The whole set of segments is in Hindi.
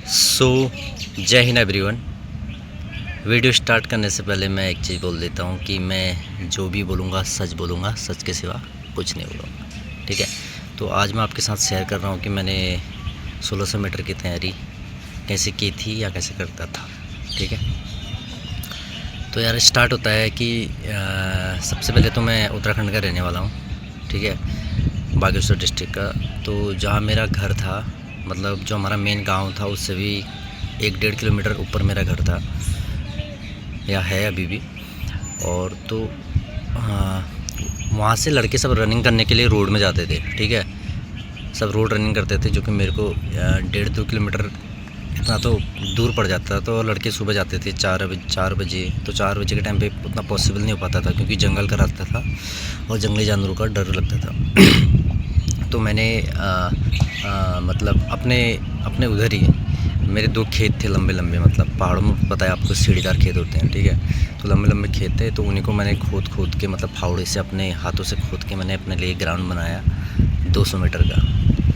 जय हिंद एवरीवन। वीडियो स्टार्ट करने से पहले मैं एक चीज़ बोल देता हूँ कि मैं जो भी बोलूँगा बोलूँगा, सच के सिवा कुछ नहीं बोलूँगा, ठीक है। तो आज मैं आपके साथ शेयर कर रहा हूँ कि मैंने 1600 मीटर की तैयारी कैसे की थी या कैसे करता था, ठीक है। तो यार स्टार्ट होता है कि सबसे पहले तो मैं उत्तराखंड का रहने वाला हूँ, ठीक है, बागेश्वर डिस्ट्रिक्ट का। तो जहाँ मेरा घर था, मतलब जो हमारा मेन गांव था, उससे भी 1-1.5 किलोमीटर ऊपर मेरा घर था या है अभी भी। और तो वहाँ से लड़के सब रनिंग करने के लिए रोड में जाते थे, ठीक है। सब रोड रनिंग करते थे, जो कि मेरे को 1.5-2 किलोमीटर इतना तो दूर पड़ जाता था। तो लड़के सुबह जाते थे 4 बजे। तो 4 बजे के टाइम पे उतना पॉसिबल नहीं हो पाता था, क्योंकि जंगल का रास्ता था और जंगली जानवरों का डर लगता था। तो मैंने मतलब अपने उधर ही मेरे 2 खेत थे लंबे, मतलब पहाड़ों में पता है आपको सीढ़ीदार खेत होते हैं, ठीक है। तो लंबे खेत थे, तो उन्हीं को मैंने खोद के, मतलब फावड़े से अपने हाथों से खोद के मैंने अपने लिए ग्राउंड बनाया 200 मीटर का,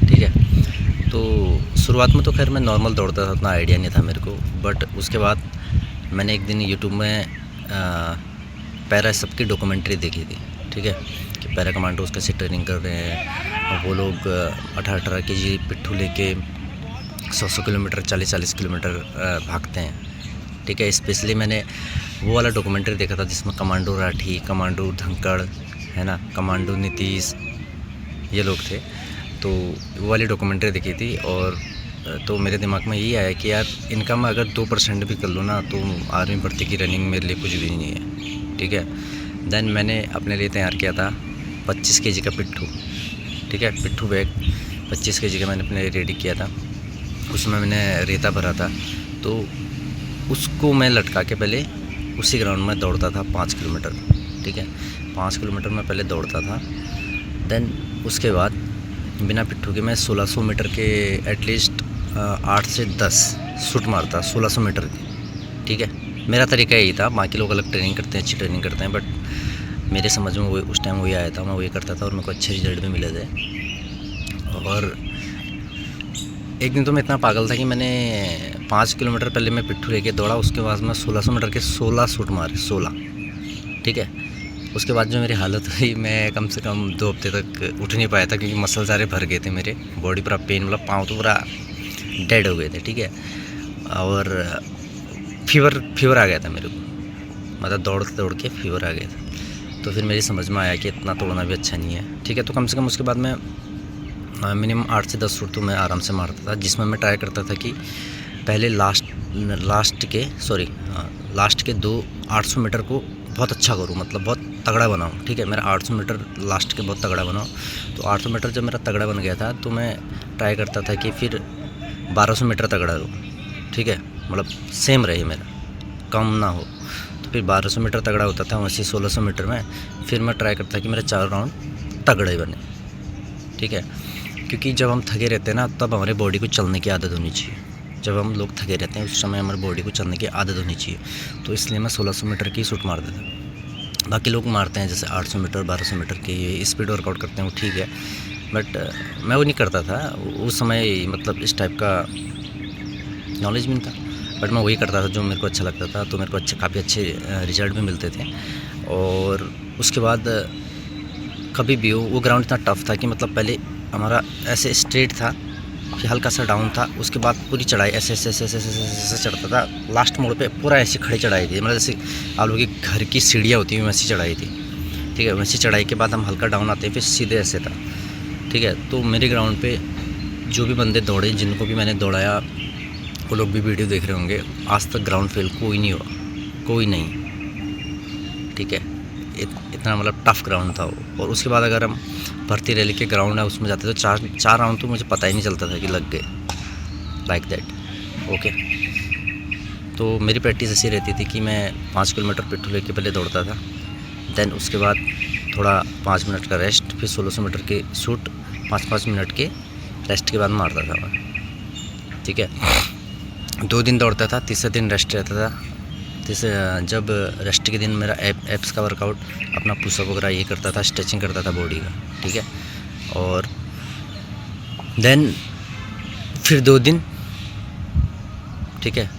ठीक है। तो शुरुआत में तो खैर मैं नॉर्मल दौड़ता था, उतना आइडिया नहीं था मेरे को। बट उसके बाद मैंने एक दिन यूट्यूब में पैरा सबकी डॉक्यूमेंट्री देखी थी, ठीक है, कि पैरा कमांडोज कैसे ट्रेनिंग कर रहे हैं। और वो लोग 18-18 केजी पिट्ठू लेके 100 किलोमीटर 40 किलोमीटर भागते हैं, ठीक है। स्पेशली मैंने वो वाला डॉक्यूमेंट्री देखा था जिसमें कमांडो राठी, कमांडो धंकड़, है ना, कमांडो नीतीश, ये लोग थे। तो वो वाली डॉक्यूमेंट्री देखी थी। और तो मेरे दिमाग में यही आया कि यार इनका मैं अगर 2% भी कर लूँ ना, तो आर्मी भर्ती की रनिंग मेरे लिए कुछ भी नहीं है, ठीक है। देन मैंने अपने लिए तैयार किया था 25 केजी का पिट्ठू, ठीक है, पिट्ठू बैग 25 केजी का मैंने अपने रेडी किया था। उसमें मैंने रेता भरा था, तो उसको मैं लटका के पहले उसी ग्राउंड में दौड़ता था 5 किलोमीटर, ठीक है। 5 किलोमीटर में पहले दौड़ता था। देन उसके बाद बिना पिट्ठू के मैं 1600 मीटर के एटलीस्ट 8 से 10 शूट मारता, 1600 मीटर की, ठीक है। मेरा तरीका यही था। बाकी लोग अलग ट्रेनिंग करते हैं, अच्छी ट्रेनिंग करते हैं, बट मेरे समझ में वो उस टाइम वही आया था, मैं वही करता था और मेरे को अच्छे रिजल्ट भी मिले थे। और एक दिन तो मैं इतना पागल था कि मैंने 5 किलोमीटर पहले मैं पिट्ठू लेके दौड़ा, उसके बाद मैं 1600 मीटर के 16 शूट मारे, 16, ठीक है। उसके बाद जो मेरी हालत हुई, मैं कम से कम 2 हफ्ते तक उठ नहीं पाया था, क्योंकि मसल सारे भर गए थे, मेरे बॉडी पूरा पेन, मतलब पाँव तो पूरा डेड हो गए थे, ठीक है। और फीवर आ गया था मेरे को, मतलब दौड़ के फीवर आ गया था। तो फिर मेरी समझ में आया कि इतना तोड़ना भी अच्छा नहीं है, ठीक है। तो कम से कम उसके बाद मैं मिनिमम 8 से 10 शूट तो मैं आराम से मारता था, जिसमें मैं ट्राई करता था कि पहले लास्ट के 2 800 मीटर को बहुत अच्छा करूँ, मतलब बहुत तगड़ा बनाऊँ, ठीक है। मेरा 800 मीटर लास्ट के बहुत तगड़ा बनाऊँ। तो 800 मीटर जब मेरा तगड़ा बन गया था, तो मैं ट्राई करता था कि फिर 1200 मीटर तगड़ा हो, ठीक है, मतलब सेम रहे मेरा, कम ना हो। तो फिर 1200 मीटर तगड़ा होता था। वैसे 1600 मीटर में फिर मैं ट्राई करता कि मेरे 4 राउंड तगड़े बने, ठीक है। क्योंकि जब हम थके रहते हैं ना, तब हमारे बॉडी को चलने की आदत होनी चाहिए। जब हम लोग थके रहते हैं उस समय हमारी बॉडी को चलने की आदत होनी चाहिए। तो इसलिए मैं 1600 मीटर की शूट मार देता था। बाकी लोग मारते हैं जैसे 800 मीटर 1200 मीटर की स्पीड वर्कआउट करते हैं, वो ठीक है, बट मैं वो नहीं करता था उस समय। मतलब इस टाइप का नॉलेज भी नहीं था, बट मैं वही करता था जो मेरे को अच्छा लगता था। तो मेरे को काफ़ी अच्छे रिजल्ट भी मिलते थे। और उसके बाद कभी भी वो ग्राउंड इतना टफ था कि मतलब पहले हमारा ऐसे स्ट्रेट था, फिर हल्का सा डाउन था, उसके बाद पूरी चढ़ाई ऐसे चढ़ता था। लास्ट मोड़ पे पूरा ऐसी खड़ी चढ़ाई थी, मतलब जैसे आप लोगों की घर की सीढ़ियाँ होती हैं वैसी चढ़ाई थी, ठीक है। वैसी चढ़ाई के बाद हम हल्का डाउन आते हैं, फिर सीधे ऐसे था, ठीक है। तो मेरे ग्राउंड पे जो भी बंदे दौड़े, जिनको भी मैंने दौड़ाया, वो लोग भी वीडियो देख रहे होंगे, आज तक ग्राउंड फेल कोई नहीं हुआ, कोई नहीं, ठीक है। इतना मतलब टफ़ ग्राउंड था वो। और उसके बाद अगर हम भर्ती रैली के ग्राउंड है उसमें जाते तो 4 राउंड तो मुझे पता ही नहीं चलता था कि लग गए, लाइक दैट, ओके। तो मेरी प्रैक्टिस ऐसी रहती थी कि मैं 5 किलोमीटर पिट्ठू लेके पहले दौड़ता था। देन उसके बाद थोड़ा 5 मिनट का रेस्ट, फिर 1600 मीटर के शूट 5-5 मिनट के रेस्ट के बाद मारता था मैं, ठीक है। 2 दिन दौड़ता था, तीसरे दिन रेस्ट रहता था। जब रेस्ट के दिन मेरा एप्स का वर्कआउट, अपना पुशअप वगैरह ये करता था, स्ट्रेचिंग करता था बॉडी का, ठीक है। और देन फिर 2 दिन ठीक है।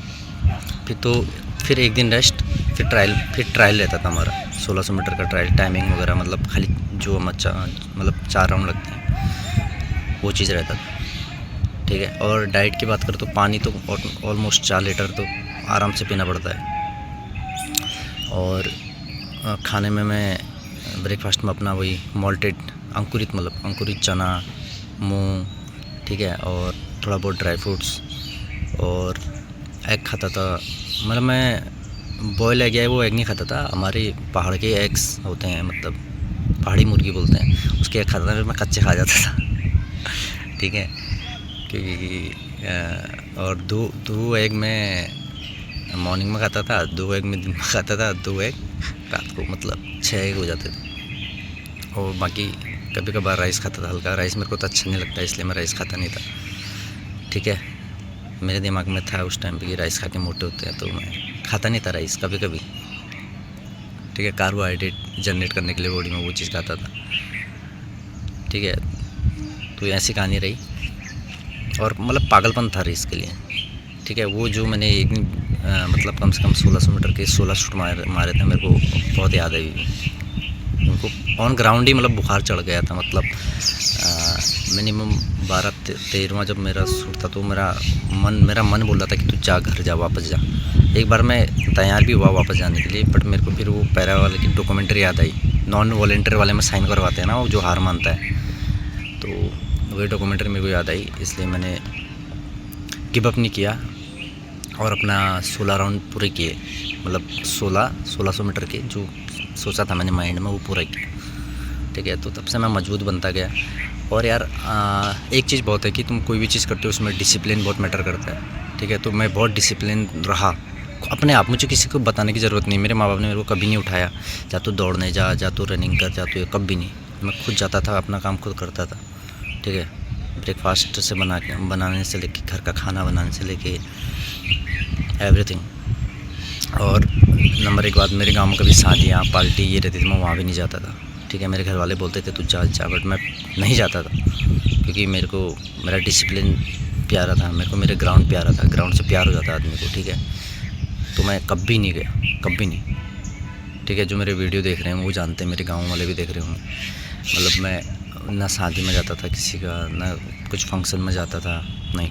फिर एक दिन रेस्ट, फिर ट्रायल रहता था हमारा 1600 मीटर का ट्रायल, टाइमिंग वगैरह, मतलब खाली जो मतलब 4 राउंड लगते हैं वो चीज़ रहता था, ठीक है। और डाइट की बात करें तो पानी तो ऑलमोस्ट 4 लीटर तो आराम से पीना पड़ता है। और खाने में मैं ब्रेकफास्ट में अपना वही मॉल्टेड अंकुरित चना, मूंग, ठीक है, और थोड़ा बहुत ड्राई फ्रूट्स और एग खाता था। मतलब मैं बॉयल एग है वो एग नहीं खाता था, हमारे पहाड़ के एग्स होते हैं, मतलब पहाड़ी मुर्गी बोलते हैं, उसके एग खाता था। फिर मैं कच्चे खा जाता था ठीक है, क्योंकि और दो एग में मॉर्निंग में खाता था, 2 एग में दिन में खाता था, 2 एग रात को, मतलब 6 एग हो जाते थे। और बाकी कभी कभार राइस खाता था, हल्का राइस मेरे को तो अच्छा नहीं लगता, इसलिए मैं राइस खाता नहीं था, ठीक है। मेरे दिमाग में था उस टाइम पे कि राइस खा के मोटे होते हैं, तो मैं खाता नहीं था राइस कभी कभी, ठीक है। कार्बोहाइड्रेट जनरेट करने के लिए बॉडी में वो चीज़ खाता था, ठीक है। तो ऐसी कहानी रही, और मतलब पागलपन था रेस के लिए, ठीक है। वो जो मैंने एक दिन मतलब कम से कम 1600 मीटर के 16 शूट मारे थे, मेरे को बहुत याद आई उनको। ऑन ग्राउंड ही मतलब बुखार चढ़ गया था, मतलब मिनिमम 12-13वां जब मेरा शूट था, तो मेरा मन बोल रहा था कि तू जा, घर जा, वापस जा। एक बार मैं तैयार भी हुआ वापस जाने के लिए, बट मेरे को फिर वो पैरा वाले की डॉक्यूमेंट्री याद आई, नॉन वॉलेंटियर वाले में साइन करवाते हैं ना वो, जो हार मानता है, तो वही डॉक्यूमेंट्री मेरे को याद आई, इसलिए मैंने गिव अप नहीं किया और अपना 16 राउंड पूरे किए, मतलब 1600 मीटर के जो सोचा था मैंने माइंड में वो पूरा किया, ठीक है। तो तब से मैं मजबूत बनता गया। और यार एक चीज़ बहुत है कि तुम कोई भी चीज़ करते हो उसमें डिसिप्लिन बहुत मैटर करता है, ठीक है। तो मैं बहुत डिसिप्लिन रहा अपने आप, मुझे किसी को बताने की ज़रूरत नहीं। मेरे माँ बाप ने मेरे को कभी नहीं उठाया, जा तू दौड़ने जा तू रनिंग कर, जा तू, ये कभी नहीं। मैं खुद जाता था, अपना काम खुद करता था, ठीक है। ब्रेकफास्ट से बनाने से लेके, घर का खाना बनाने से लेके एवरीथिंग। और नंबर 1 बात, मेरे गाँव में कभी शादियाँ पार्टी ये रहती थी, मैं वहाँ भी नहीं जाता था, ठीक है। मेरे घर वाले बोलते थे तू जा, बट मैं नहीं जाता था, क्योंकि मेरे को मेरा डिसिप्लिन प्यारा था, मेरे को मेरे ग्राउंड प्यारा था, ग्राउंड से प्यार हो जाता आदमी को, ठीक है। तो मैं कभी नहीं गया, कभी नहीं, ठीक है। जो मेरे वीडियो देख रहे हैं वो जानते हैं, मेरे गाँव वाले भी देख रहे होंगे। मतलब मैं ना शादी में जाता था किसी का, ना कुछ फंक्शन में जाता था, नहीं,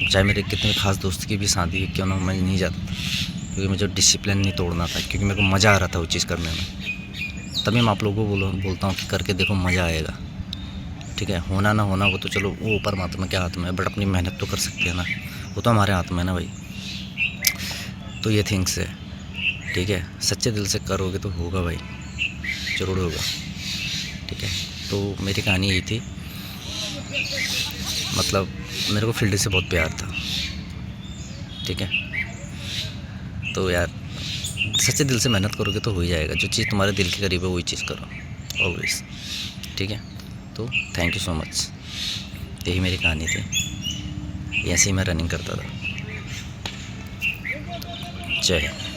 चाहे मेरे कितने खास दोस्त की भी शादी क्यों ना, मैं नहीं जाता था, क्योंकि मुझे डिसिप्लिन नहीं तोड़ना था, क्योंकि मेरे को मज़ा आ रहा था वो चीज़ करने में। तभी मैं आप लोगों को बोलता हूँ कि करके देखो, मज़ा आएगा, ठीक है। होना ना होना वो तो चलो वो ऊपर परमात्मा के हाथ में है, बट अपनी मेहनत तो कर सकते हैं ना, वो तो हमारे हाथ में है ना भाई। तो ये थिंग्स है, ठीक है। सच्चे दिल से करोगे तो होगा भाई, ज़रूर होगा, ठीक है। तो मेरी कहानी यही थी, मतलब मेरे को फील्ड से बहुत प्यार था, ठीक है। तो यार सच्चे दिल से मेहनत करोगे तो हो ही जाएगा, जो चीज़ तुम्हारे दिल के करीब है वही चीज़ करो ऑलवेज, ठीक है। तो थैंक यू सो मच, यही मेरी कहानी थी, ऐसे ही मैं रनिंग करता था। जय हिंद।